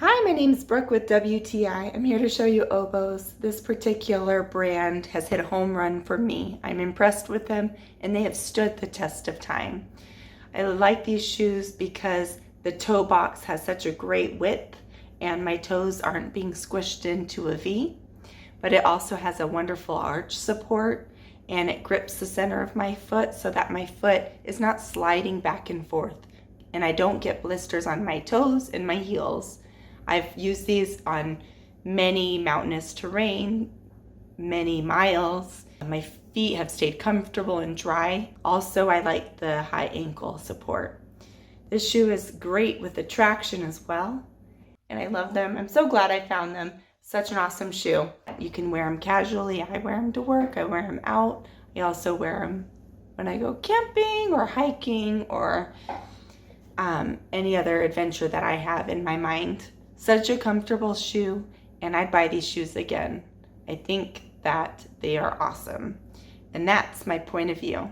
Hi, my name is Brooke with WTI. I'm here to show you Oboz. This particular brand has hit a home run for me. I'm impressed with them and they have stood the test of time. I like these shoes because the toe box has such a great width and my toes aren't being squished into a V, but it also has a wonderful arch support and it grips the center of my foot so that my foot is not sliding back and forth and I don't get blisters on my toes and my heels. I've used these on many mountainous terrain, many miles. My feet have stayed comfortable and dry. Also, I like the high ankle support. This shoe is great with the traction as well, and I love them. I'm so glad I found them. Such an awesome shoe. You can wear them casually. I wear them to work. I wear them out. I also wear them when I go camping or hiking or any other adventure that I have in my mind. Such a comfortable shoe, and I'd buy these shoes again. I think that they are awesome. And that's my point of view.